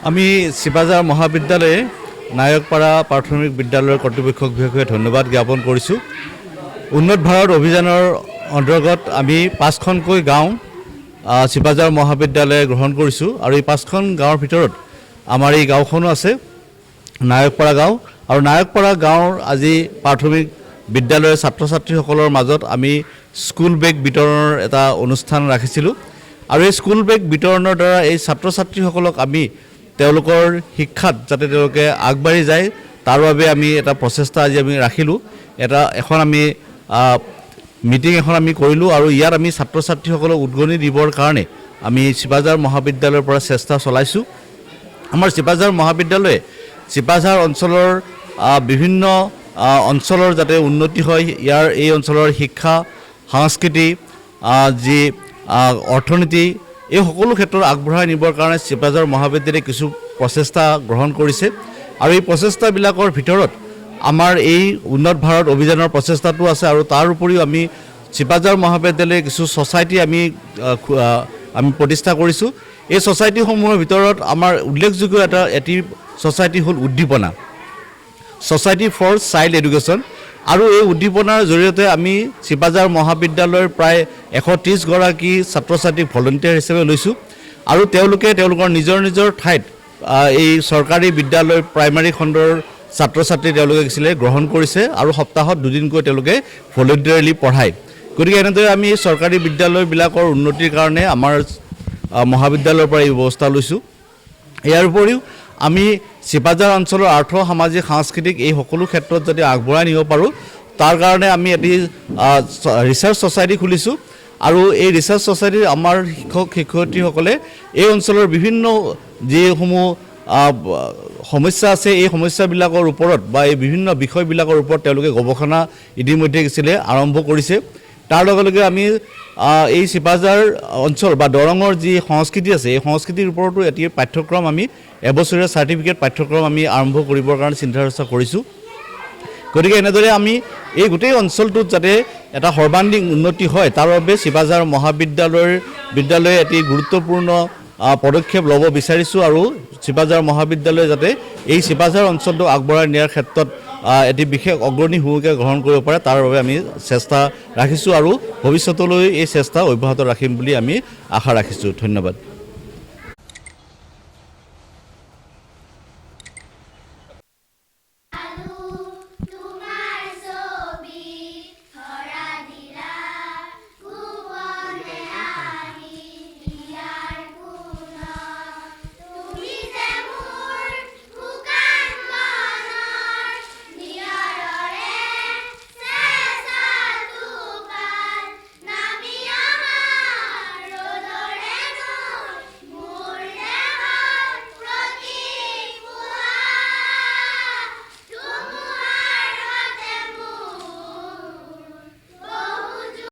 আমি চিপাঝাৰ মহাবিদ্যালয়ে নায়কপাৰা প্ৰাথমিক বিদ্যালয়ৰ কৰ্তৃপক্ষক বিশেষকৈ ধন্যবাদ জ্ঞাপন কৰিছোঁ। উন্নত ভাৰত অভিযানৰ অন্তৰ্গত আমি 5খনকৈ গাঁও চিপাঝাৰ মহাবিদ্যালয়ে গ্ৰহণ কৰিছোঁ আৰু এই 5খন গাঁৱৰ ভিতৰত আমাৰ এই গাঁওখনো আছে নায়কপাৰা গাঁও আৰু নায়কপাৰা গাঁৱৰ আজি প্ৰাথমিক বিদ্যালয়ৰ ছাত্ৰ ছাত্ৰীসকলৰ মাজত আমি স্কুল বেগ বিতৰণৰ এটা অনুষ্ঠান ৰাখিছিলোঁ আৰু এই স্কুল বেগ বিতৰণৰ দ্বাৰা এই ছাত্ৰ ছাত্ৰীসকলক আমি তেওঁলোকৰ শিক্ষাত যাতে তেওঁলোকে আগবাঢ়ি যায় তাৰ বাবে আমি এটা প্ৰচেষ্টা আজি আমি ৰাখিলোঁ। এখন আমি মিটিং এখন আমি কৰিলোঁ আৰু ইয়াত আমি ছাত্ৰ ছাত্ৰীসকলক উদগনি দিবৰ কাৰণে আমি চিপাঝাৰ মহাবিদ্যালয়ৰ পৰা চেষ্টা চলাইছোঁ। আমাৰ চিপাঝাৰ মহাবিদ্যালয়ে চিপাঝাৰ অঞ্চলৰ বিভিন্ন অঞ্চলৰ যাতে উন্নতি হয় এই অঞ্চলৰ শিক্ষা সংস্কৃতি যি অৰ্থনীতি এই সকলো ক্ষেত্ৰত আগবঢ়াই নিবৰ কাৰণে চিপাঝাৰ মহাবিদ্যালয়ে কিছু প্ৰচেষ্টা গ্ৰহণ কৰিছে আৰু এই প্ৰচেষ্টাবিলাকৰ ভিতৰত আমাৰ এই উন্নত ভাৰত অভিযানৰ প্ৰচেষ্টাটো আছে আৰু তাৰ উপৰিও আমি চিপাঝাৰ মহাবিদ্যালয়ে কিছু ছ'চাইটি আমি প্ৰতিষ্ঠা কৰিছোঁ। এই ছ'চাইটিসমূহৰ ভিতৰত আমাৰ উল্লেখযোগ্য এটি ছ'চাইটি হ'ল উদ্দীপনা ছ'চাইটি ফৰ চাইল্ড এডুকেশ্যন আৰু এই উদ্দীপনাৰ জৰিয়তে আমি চিপাঝাৰ মহাবিদ্যালয়ৰ প্ৰায় 130গৰাকী ছাত্ৰ ছাত্ৰীক ভলণ্টিয়াৰ হিচাপে লৈছোঁ আৰু তেওঁলোকে তেওঁলোকৰ নিজৰ নিজৰ ঠাইত এই চৰকাৰী বিদ্যালয় প্ৰাইমাৰী খণ্ডৰ ছাত্ৰ ছাত্ৰী তেওঁলোকে গ্ৰহণ কৰিছে আৰু সপ্তাহত দুদিনকৈ তেওঁলোকে ভলণ্টিয়াৰলি পঢ়ায়। গতিকে এনেদৰে আমি চৰকাৰী বিদ্যালয়বিলাকৰ উন্নতিৰ কাৰণে আমাৰ মহাবিদ্যালয়ৰ পৰা এই ব্যৱস্থা লৈছোঁ। ইয়াৰ উপৰিও আমি চিপাঝাৰ অঞ্চলৰ আৰ্থ সামাজিক সাংস্কৃতিক এই সকলো ক্ষেত্ৰত যদি আগবঢ়াই নিব পাৰোঁ তাৰ কাৰণে আমি এটি ৰিচাৰ্চ ছ'চাইটি খুলিছোঁ আৰু এই ৰিচাৰ্চ ছ'চাইটিৰ আমাৰ শিক্ষক শিক্ষয়িত্ৰীসকলে এই অঞ্চলৰ বিভিন্ন যিসমূহ সমস্যা আছে এই সমস্যাবিলাকৰ ওপৰত বা এই বিভিন্ন বিষয়বিলাকৰ ওপৰত তেওঁলোকে গৱেষণা ইতিমধ্যে আৰম্ভ কৰিছে। তাৰ লগে লগে আমি এই চিপাঝাৰ অঞ্চল বা দৰঙৰ যি সংস্কৃতি আছে এই সংস্কৃতিৰ ওপৰতো এটি পাঠ্যক্ৰম আমি এবছৰীয়া চাৰ্টিফিকেট পাঠ্যক্ৰম আমি আৰম্ভ কৰিবৰ কাৰণে চিন্তা চৰ্চা কৰিছোঁ। গতিকে এনেদৰে আমি এই গোটেই অঞ্চলটোত যাতে এটা সৰ্বাংগীন উন্নতি হয় তাৰ বাবে চিপাঝাৰ মহাবিদ্যালয়ে এটি গুৰুত্বপূৰ্ণ পদক্ষেপ ল'ব বিচাৰিছোঁ আৰু চিপাঝাৰ মহাবিদ্যালয়ে যাতে এই চিপাঝাৰ অঞ্চলটোক আগবঢ়াই নিয়াৰ ক্ষেত্ৰত এটি বিশেষ অগ্ৰণী ভূমিকা গ্ৰহণ কৰিব পাৰে তাৰ বাবে আমি চেষ্টা ৰাখিছোঁ আৰু ভৱিষ্যতলৈ এই চেষ্টা অব্যাহত ৰাখিম বুলি আমি আশা ৰাখিছোঁ। ধন্যবাদ।